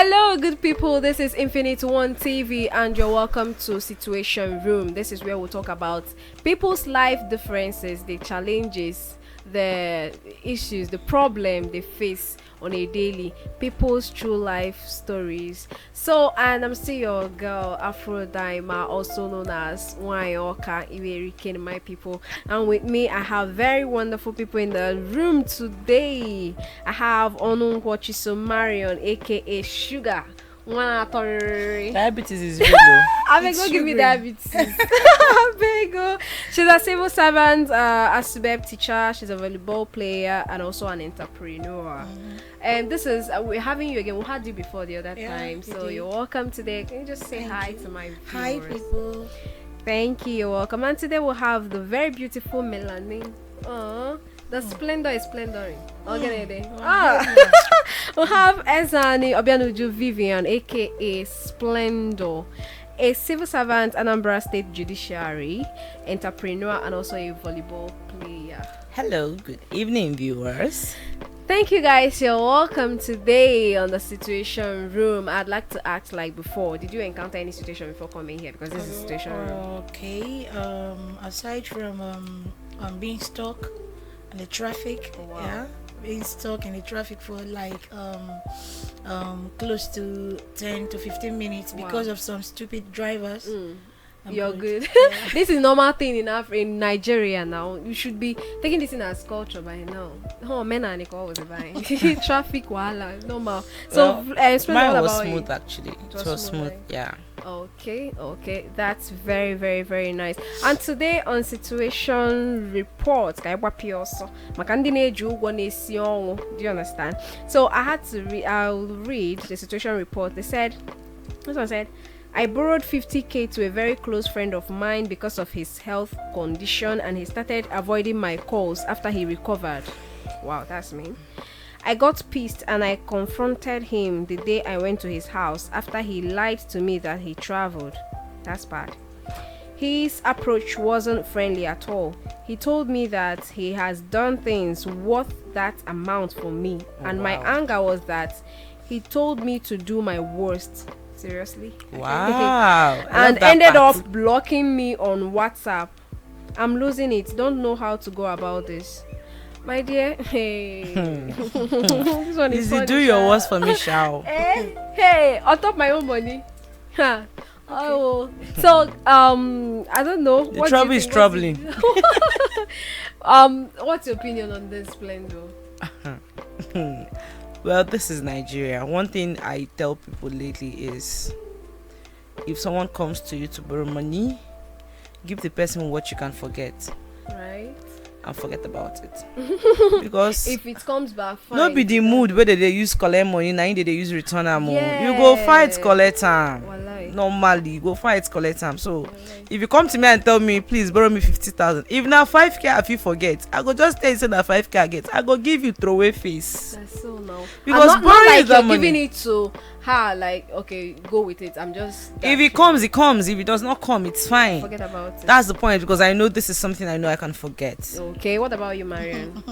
Hello, good people. This is Infinite One TV, and you're welcome to Situation Room. This is where we'll talk about people's life differences, the challenges, the issues, the problem they face on a daily, people's true life stories. So, and I'm still your girl, Afro Daima, also known as Wanyoka Iwerike, my people. And with me, I have very wonderful people in the room today. I have Onu Wachiso Marion, aka Sugar. Diabetes is real though. I beg go give me diabetes. I beg go. She's a civil servant, a SUBEB teacher. She's a volleyball player and also an entrepreneur. And this is we're having you again. We had you before the other time, so you're welcome today. Can you just say hi to my viewers? Hi, people. Thank you. You're welcome. And today we'll have the very beautiful Melanie. The splendor is splendoring. We'll have Ezani Obianuju Vivian, aka Splendor, a civil servant, Anambra State Judiciary, entrepreneur, and also a volleyball player. Hello, good evening, viewers. Thank you guys. You're welcome today on the Situation Room. I'd like to ask, like before, did you encounter any situation before coming here? Because this is a situation room. Okay. Aside from being stuck in the traffic, being stuck in the traffic for like close to 10 to 15 minutes because of some stupid drivers. You're good. This is normal thing in Nigeria now. You should be taking this in as culture by now. Oh, men are always buying traffic wala normal. So mine was smooth actually. It was smooth, yeah. Okay, that's very, very, very nice. And today on Situation Report, do you understand? So I had to I'll read the Situation Report. This one said, I borrowed 50k to a very close friend of mine because of his health condition, and he started avoiding my calls after he recovered. Wow, that's me. I got pissed and I confronted him the day I went to his house after he lied to me that he traveled. That's bad. His approach wasn't friendly at all. He told me that he has done things worth that amount for me, and my anger was that he told me to do my worst. Seriously? Wow. And ended up blocking me on WhatsApp. I'm losing it. Don't know how to go about this. My dear, hey. This one is funny, do your worst for me, Shao. Hey, on top of my own money. Huh. Oh, so I don't know. The trouble is troubling. What's your opinion on this, Splendor? Well, this is Nigeria. One thing I tell people lately is, if someone comes to you to borrow money, give the person what you can forget. Right. And forget about it. Because if it comes back, fine. Not be the mood where they use collect money, now they use return am. You go fight collect am. Normally, you go fight collect am. So if you come to me and tell me, please borrow me 50,000. If now 5k if you forget, I go just tell you say that 5k I get. I go give you throwaway face. That's so now. Because not like you're giving it to her, like, okay, go with it. I'm just. If it comes, it comes. If it does not come, it's fine. Forget about it. That's the point, because I know this is something I know I can forget. Okay, what about you, Marion?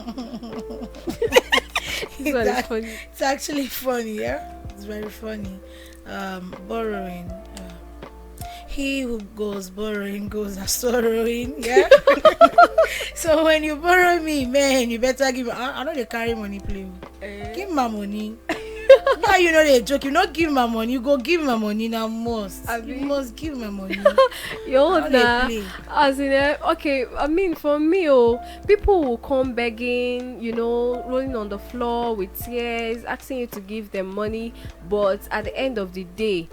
It's actually funny, yeah. It's very funny. Borrowing. He who goes borrowing goes a sorrowing, yeah. So when you borrow me, man, you better give. I know they carry money, play. Give my money. Now you know they joke. You not give my money. You go give my money now. You must give my money. As in, okay. I mean, for me, people will come begging, rolling on the floor with tears, asking you to give them money. But at the end of the day,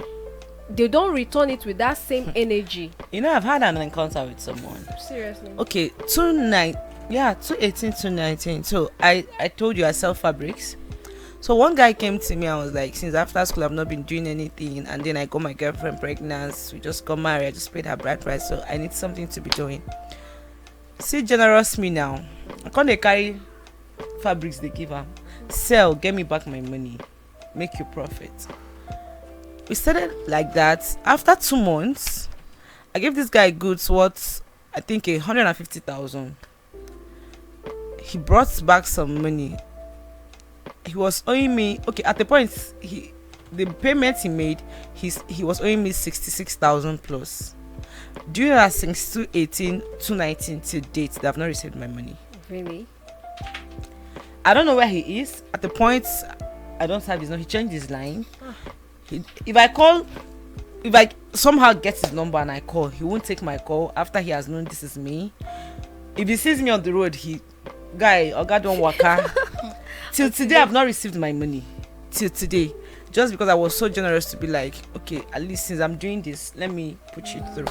they don't return it with that same energy. I've had an encounter with someone. Seriously. Okay, 2018, 2019. So I told you I sell fabrics. So one guy came to me and was like, since after school I've not been doing anything, and then I got my girlfriend pregnant, we just got married, I just paid her bride price, so I need something to be doing. See, generous me now. I can't carry fabrics they give her. Sell, get me back my money, make you profit. We started like that. After 2 months, I gave this guy goods worth, I think, 150,000. He brought back some money. He was owing me. Okay, at the point the payment he made, he was owing me 66,000 plus. Do you know that since 2018, 2019 to date, they have not received my money? Really? I don't know where he is. At the point, I don't have his number. He changed his line. If I somehow get his number and I call, he won't take my call after he has known this is me. If he sees me on the road, Oga don't waka. Till today, I've not received my money. Till today. Just because I was so generous to be like, okay, at least since I'm doing this, let me put you through.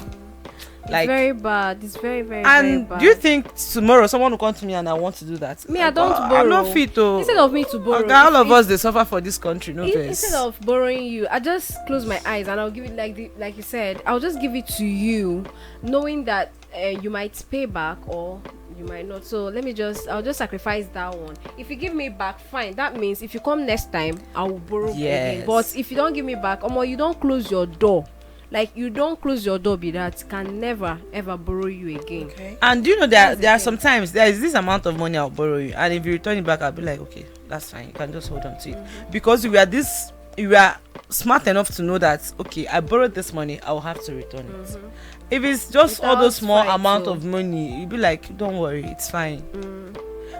It's very bad. It's very, very, and very bad. do you think tomorrow someone will come to me and I want to do that? Me, I don't borrow. I'm not fit to. Instead of me to borrow, Okay, all of us they suffer for this country, no verse. Instead of borrowing you, I just close my eyes and I'll give it like you said. I'll just give it to you, knowing that you might pay back or you might not. So I'll just sacrifice that one. If you give me back, fine. That means if you come next time, I will borrow again. But if you don't give me back, you don't close your door. Like, you don't close your door, be that can never ever borrow you again. Okay. And do you know there are sometimes there is this amount of money I'll borrow you, and if you return it back, I'll be like, okay, that's fine. You can just hold on to it because you are smart enough to know that okay, I borrowed this money, I will have to return it. If it's just all those small amount of money, you'll be like, don't worry, it's fine.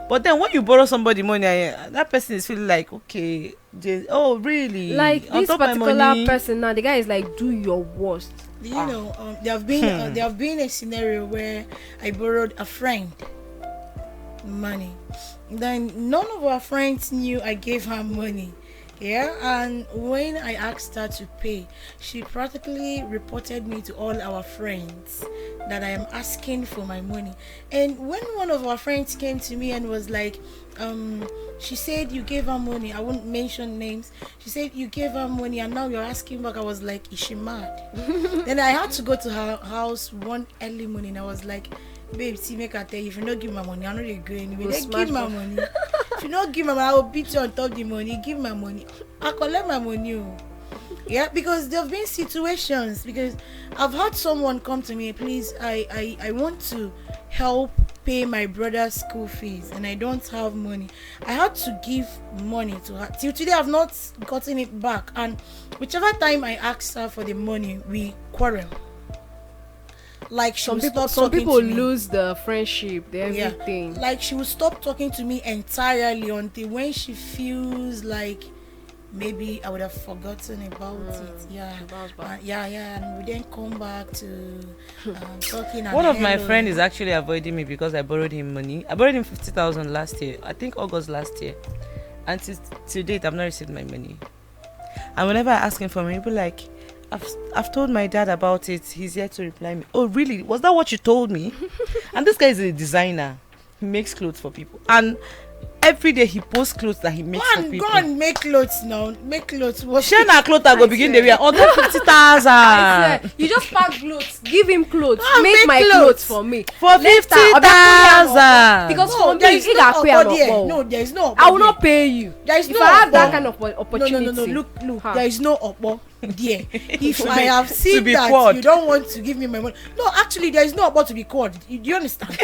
But then when you borrow somebody money, that person is feeling like, okay, oh really? Like this particular person now, the guy is like, do your worst. You know, there have been a scenario where I borrowed a friend money. Then none of our friends knew I gave her money. Yeah, and when I asked her to pay, she practically reported me to all our friends that I am asking for my money. And when one of our friends came to me and was like, she said you gave her money, I won't mention names, she said you gave her money and now you're asking back, I was like, is she mad? Then I had to go to her house one early morning. I was like, babe, see, make her tell you, if you don't give my money, I'm not going to go anywhere. They give my money. If you don't give my money, I will beat you on top of the money. Give my money. I collect my money. Yeah, because there have been situations, because I've had someone come to me, please, I want to help pay my brother's school fees and I don't have money. I had to give money to her. Till today, I've not gotten it back. And whichever time I asked her for the money, we quarrel. Like some people lose the friendship, everything. Yeah. Like she will stop talking to me entirely until when she feels like maybe I would have forgotten about it. Yeah, and we then come back to talking. One of my friends is actually avoiding me because I borrowed him money. I borrowed him 50,000 last year. I think August last year, and to date I've not received my money. And whenever I ask him for money, he'll be like, I've told my dad about it. He's here to reply me. Oh, really? Was that what you told me? And this guy is a designer. He makes clothes for people. And every day he posts clothes that he makes for people. Go and make clothes now. Make clothes. Share na clothes that go begin the wear. Oh, 50,000. You just pack clothes. Give him clothes. Make my clothes for me. For 50,000. Because for me, there is no. I will not pay you. There is if no. I have that kind of opportunity. No. Look. There is no oppo. There. If I have seen that quad. You don't want to give me my money. No, actually, there is no about to be called. Do you understand?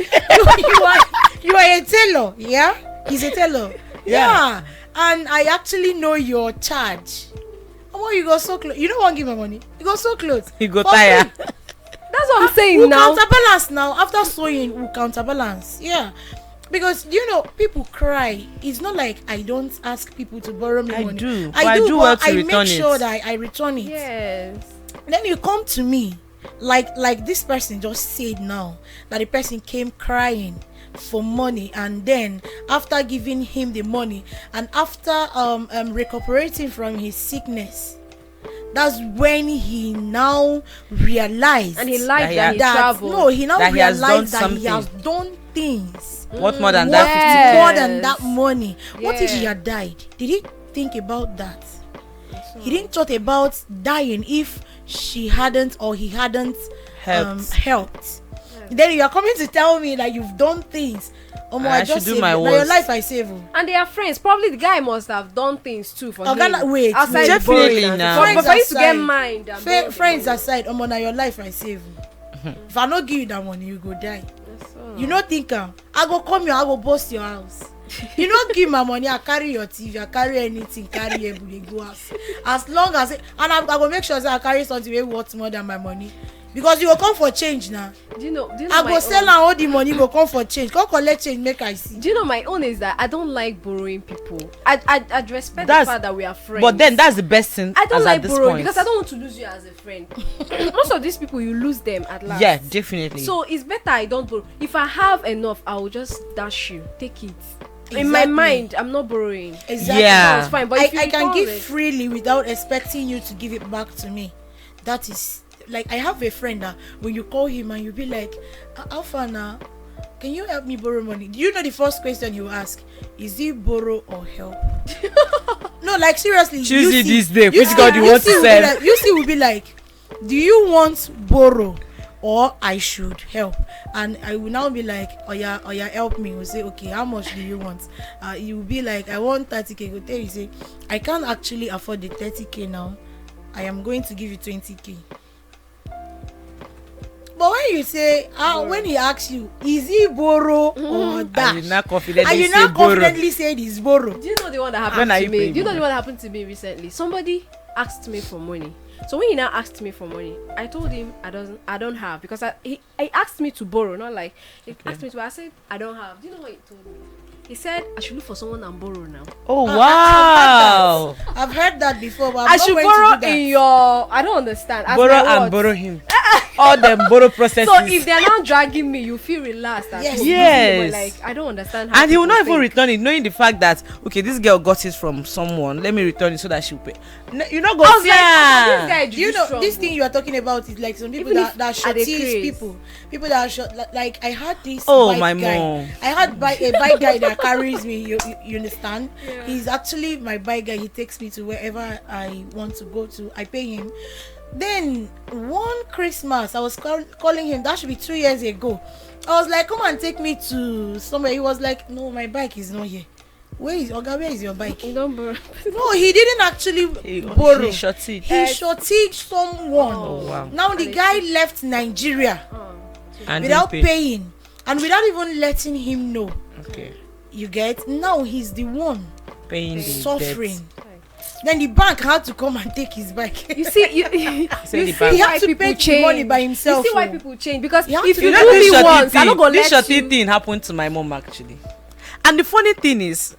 you are a tailor. Yeah. He's a tailor. Yeah. And I actually know your charge. You go so close. You don't want to give me money. You go so close. You go tired. That's what I'm saying we'll now. Counterbalance now. After sewing, we'll counterbalance. Yeah. Because people cry. It's not like I don't ask people to borrow me money. I do well to I return make sure that I return it. Yes. Then you come to me like this person just said now that the person came crying for money, and then after giving him the money and after recuperating from his sickness, that's when he now realized and he liked that he traveled. No, he now realized that he has done things. What more than that? 50 more than that money. What if he had died? Did he think about that? He didn't thought about dying if she hadn't or he hadn't helped. Then you are coming to tell me that you've done things. I just do my worst. Your life I save. And they are friends. Probably the guy must have done things too for him. Wait, definitely now. But for you to get mind. Friends aside, now your life I save. If I not give you that money, you go die. You not think I go come here, I go bust your house. You don't give my money, I carry your TV, I carry anything, carry everybody go house. As long as and I go make sure that I carry something way worth more than my money. Because you will come for change now. Do you know I go sell and all the money go come for change. Go collect change, make I see. Do you know my own is that I don't like borrowing people. I respect the fact that we are friends. But then that's the best thing. I don't like borrowing point. because I don't want to lose you as a friend. Most of these people, you lose them at last. Yeah, definitely. So it's better I don't borrow. If I have enough, I will just dash you. Take it. Exactly. In my mind, I'm not borrowing. Exactly. Yeah. It's fine. But if you I can give it, freely without expecting you to give it back to me. That is like, I have a friend that when you call him and you be like, how far now? Can you help me borrow money? Do you know the first question you ask? Is it borrow or help? No, like seriously. Choose it this day. Which God you want to sell? You see, will be like, do you want borrow or I should help? And I will now be like, oh yeah, help me. We'll say, okay, how much do you want? You will be like, I want 30k. Go tell you, say, I can't actually afford the 30k now. I am going to give you 20k. But when you say, when he asks you, is he borrow or dash? And you not confidently, and you not confidently say it is borrow. do you know the one that happened When to me? paying Do you know me? the one that happened to me recently? Somebody asked me for money. So when he now asked me for money, I told him I don't have, because he asked me to borrow, not like he asked me to. I said I don't have. Do you know what he told me? He said I should look for someone and borrow now. Oh wow! I've heard that before, but I should borrow in your. I don't understand. As Borrow my and what? borrow him. All them borrow processes. So if they're not dragging me, you feel relaxed. Yes. Yes. But like I don't understand how. And he will not people even think. return it, knowing the fact that okay, this girl got it from someone. Let me return it so that she'll pay. You not go I was fear. like, this guy You know, strong. this thing you are talking about is like some people Even that if- are they shorties crazy? people that are short. Like I had this Oh, bike my guy. mom. I had a bike guy that carries me. You understand? Yeah. He's actually my bike guy. He takes me to wherever I want to go to. I pay him. Then one Christmas, I was calling him. That should be 2 years ago. I was like, come and take me to somewhere. He was like, no, my bike is not here. Where is your bike? You don't borrow. No, he didn't actually He borrow. shot it. He shorted someone. Oh, wow. Now the guy left Nigeria And without didn't pay. paying and without even letting him know. Okay. You get? Now he's the one Paying the suffering. debt. Then the bank had to come and take his bike. You see, you Say the see bank. He why had to people pay change. the money by himself. You see why oh. people change, because You have if to- you You do know me this shorty once, I'm not gonna this let shorty you. thing happened to my mom actually. And the funny thing is,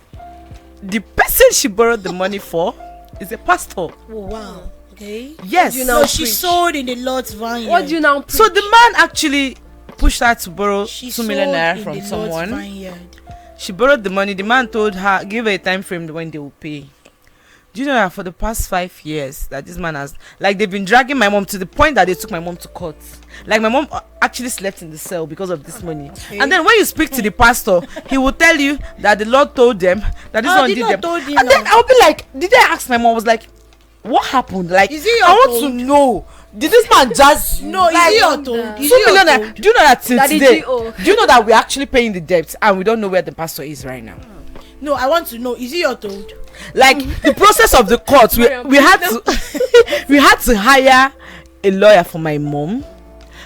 the person she borrowed the money for is a pastor. Oh wow. Okay. Yes. You know- So she preach. sold in the Lord's vineyard. What do you now? So the man actually pushed her to borrow She 2 million sold naira in from the Lord's someone. vineyard. She borrowed the money. The man told her, give her a time frame when they will pay. Do you know that for the past 5 years that this man has, like, they've been dragging my mom to the point that they took my mom to court. Like, my mom actually slept in the cell because of this money. Okay. And then when you speak to the pastor, he will tell you that the Lord told them that this one the did Lord them. told him And then now. I'll be like, did I ask my mom? I was like, what happened? Like, Is it your I want fault? to know. Did this man just No, Like, is it your wonder. told? Is 2 it your million? told? Do you know that till Daddy today? G.O. Do you know that we're actually paying the debt and we don't know where the pastor is right now? No, I want to know. Is it your told? Like the process of the court, we had to we had to hire a lawyer for my mom.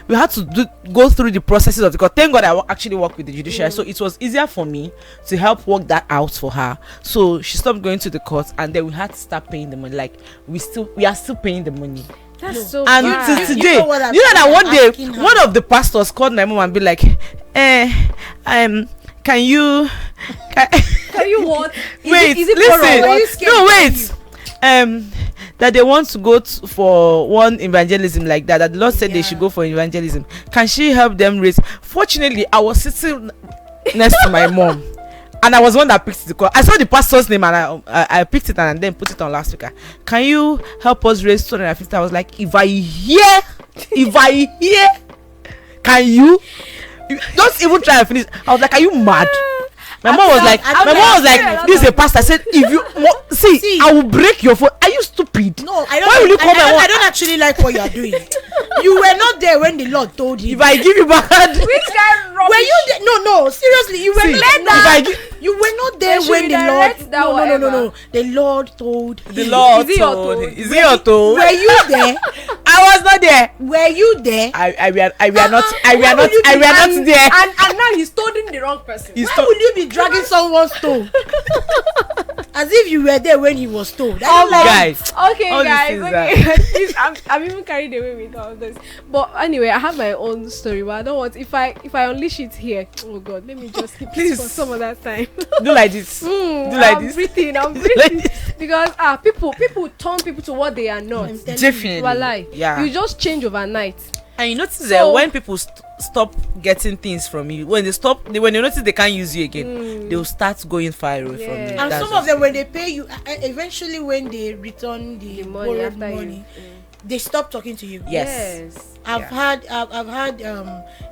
We had to go through the processes of the court. Thank God I actually work with the judiciary, so it was easier for me to help work that out for her. So she stopped going to the court, and then we had to start paying the money. Like we are still paying the money. That's so And bad. till You today, know what I'm you know that one day asking her? one of the pastors called my mom and be like, can you Can you what? wait, Is it listen. borrow? you scared No, of wait. That they want to go for one evangelism like that. That the Lord said they Yeah. should go for evangelism. Can she help them raise? Fortunately, I was sitting next to my mom, and I was one that picked the call. I saw the pastor's name, and I picked it and then put it on loudspeaker. Can you help us raise 250? I was like, if I hear, can you? Don't even try and finish. I was like, are you mad? My mom was like, this is a pastor. I said, if you see, I will break your phone. Are you stupid? No, I don't. Why will you call my mom? I don't actually like what you are doing. You were not there when the Lord told you. If I give you back, Which guy rubbish? Were you there? No, seriously, you were see, not. if I give, You were not there They should when the Lord. redirect that No. whatever. The Lord told the him. Lord Is it your told told? him. Is it your told? Were you there? I I was not there. Were you there? I we are not there. And now he's stoning the wrong person. Why would you be dragging someone's toe? As if you were there when he was told. Guys. Okay, all guys. these Okay. things Please, I'm even carried away with all this. But anyway, I have my own story. But I don't want if I unleash it here. Oh God, let me just keep Please. it for some other time. Do like this. Do like I'm this. breathing. I'm Like breathing this. because people turn people to what they are not. I'm telling Definitely. Walai. Yeah. You just change overnight. And you notice that So- when people stop getting things from you, when they notice they can't use you again, they will start going far away from you. Yeah. And That's some of them, when they pay you, eventually when they return the, The money borrowed after money, they stop talking to you. Yes. I've Yeah. had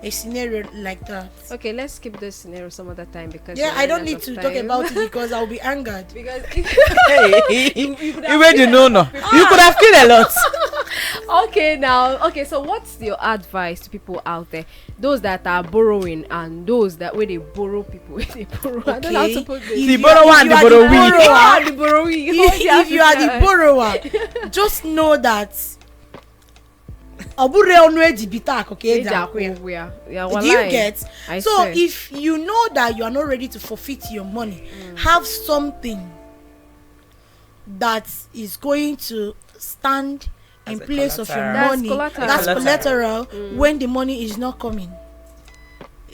a scenario like that. Okay, let's skip this scenario some other time because Yeah, we're I don't running need out to of talk time. about it because I'll be angered. because Hey, you could have even the killed no a lot no, of people. you could have killed a lot. Okay, so what's your advice to people out there, those that are borrowing and those that where they borrow people where they borrow? I don't know how to put this. The borrower and the borrowee. Ah, the borrowing. If you are the borrower, just know that. Do you get? I So swear. if you know that you are not ready to forfeit your money, have something that is going to stand in As a place of your collateral. money. That's collateral. That's Collateral. collateral when the money is not coming.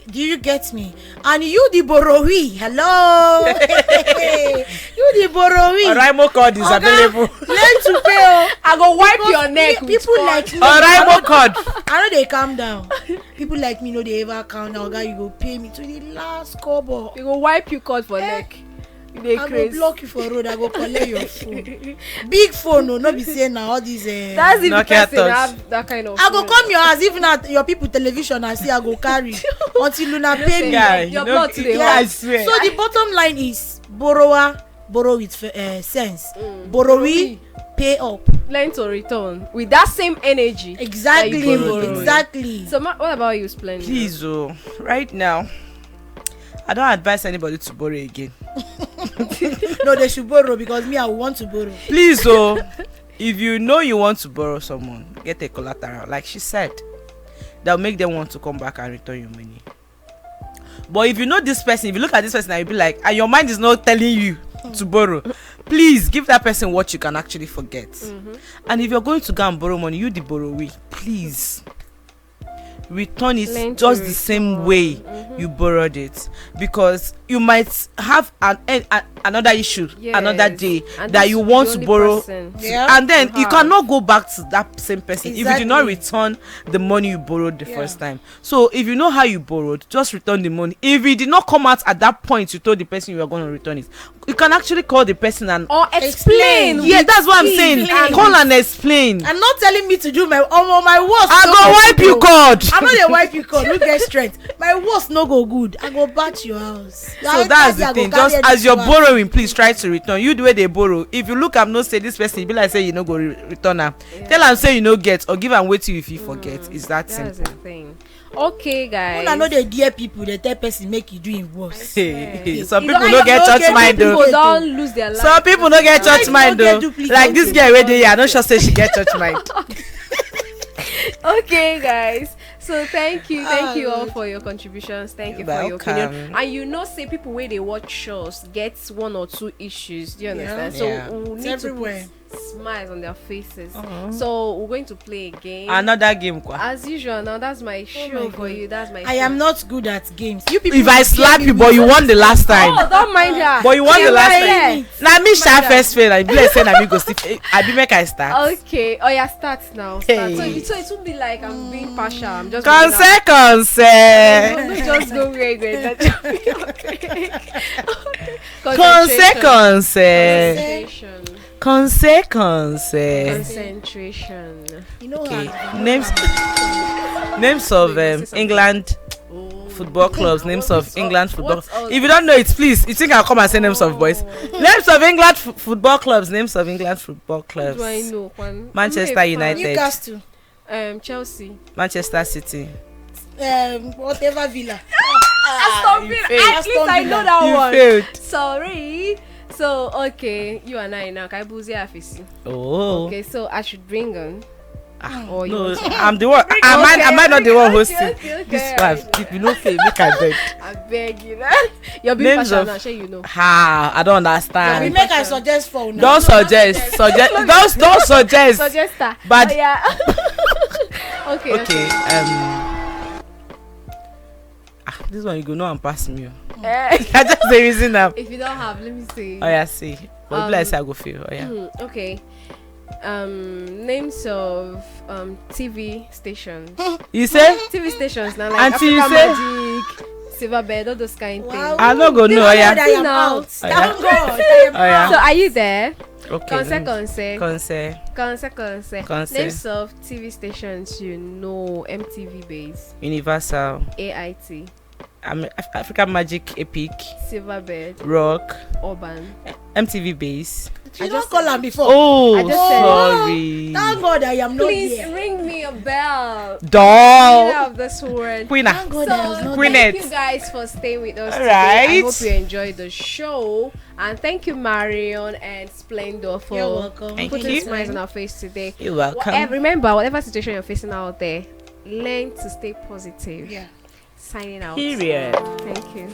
Do you get me? And you the borrowee, hello. You the borrowee. Oraimo card is Oga, available. Learn to pay. Oh. I go wipe Because your neck with people corn. like me. Oraimo card. I know they calm down. People like me know they ever calm down. Guy, you go pay me to the last kobo. You go wipe you cord for neck. You dey I go craze. block you for road. I go collect your phone. Big phone, no, not be saying now all these. That's if the Nokia person touch. have that kind of. I go phone. come your house if not your people television. I see I go carry until Luna pay me. Yeah, Your you know, blood today, yeah, I what? swear. So the bottom line is borrower borrow with sense. Borrowee pay up. Learn to return with that same energy. Exactly. That you borrowed. Exactly. So what about you, Splendid? Please, right now, I don't advise anybody to borrow again. No, they should borrow because me I want to borrow. Please, if you know you want to borrow someone, get a collateral. Like she said, that'll make them want to come back and return your money. But if you know this person, if you look at this person and you be like, and your mind is not telling you to borrow, please give that person what you can actually forget. And if you're going to go and borrow money, you the borrowee, please return it Learn to just the same way you borrowed it, because you might have another issue another Yes. day And that this you is the want to only borrow. person. Yeah. And then you have. cannot go back to that same person if you do not Exactly. return the money you borrowed the Yeah. first time. So if you know how you borrowed, just return the money. If it did not come out at that point you told the person you were going to return it, you can actually call the person and Or explain. Explain. yeah, that's what I'm saying. Explain. Call and explain. And not telling me to do my my worst. I no go wipe you good. cord. I'm not a wipe you cord. Look get strength. My worst no go good. I go back to your house. So that's the thing. Just as you're borrowing, please try to return. You the way they borrow. If you look am no say this person, e be like say you no go return am. Tell am say you no get or give am wetin you fit forget. It's that That's simple. the thing. Okay, guys. When I know they dear people, they tell person make you do him worse. Some You people don't- no get I don't church get mind people though. People don't lose their life. Some people no get church Like, mind no get though. duplicate. Like this girl wey dey here, I no sure say she get church mind. Okay, guys. So thank you all Lord. for your contributions. Thank you You're for your opinion. welcome. And you know, say people where they watch shows get one or two issues. Do you understand? Yeah. So we It's need everywhere. to put smiles on their faces. Uh-huh. So we're going to play a game. Another game kwa. As usual, now that's my show my for God. you. That's my. I show. am not good at games. You people. If I slap you, but you won the last time. Oh, don't mind her. But you won the last yeah. time. Na me sha first fail. I be like say na me go still. I be make I start. Okay. Oh yeah, start now. Start. Hey. So it won't be like I'm being partial. I'm just. Conse. Don't just go where you're going. Concentration. Concentration. You know Okay. how. Names of England football clubs. Names of England football. If you don't know it, please. You think I'll come and say names of boys? Names of England football clubs. Names of England football clubs. Do I know one? Manchester United. Newcastle. Chelsea. Manchester City. Whatever Villa. Aston you Villa. failed. At least I know that You one. failed. Sorry. So okay, you and I now. Kaibuzi Afisi. Oh. Okay, so I should bring on. Or you No, want to- I'm the one. Am I not the one hosting? This wife, okay. if you know fail, make I beg. I beg you. You're being Names partial of- now, sure you know. Ha! I don't We understand. make I suggest for now. Don't suggest. Don't suggest. Suggester. But- Oh, yeah. Okay. Okay. This one you go know and pass me. Eh, I just the reason now. if you don't have, let me see. Oh yeah, see. But like I go feel. Oh yeah. Okay. Names of TV stations. You say? TV stations now, like Auntie, you Africa say? Magic, Silverbed, all those kind of Wow. things. I no go know. Oh God, I yeah. am Now. out. Oh, Thank yeah. God. I am Oh yeah. So are you there? Okay. Conse. Names of TV stations you know: MTV Base, Universal. AIT, African Magic, Epic, Silverbed, Rock, Urban. MTV Base. You I don't just call said- him before. Oh, I just said- sorry. Thank God I am not Please here. ring me a bell. Doll. Get out of this word. Queen. Thank God I was So not Queen there. thank it. you guys for staying with us All today. I right. hope you enjoyed the show, and thank you Marion and Splendor for You're welcome. Thank putting you. smiles on our face today. You're welcome. Remember, whatever situation you're facing out there, learn to stay positive. Yeah. Signing out. Period. Thank you.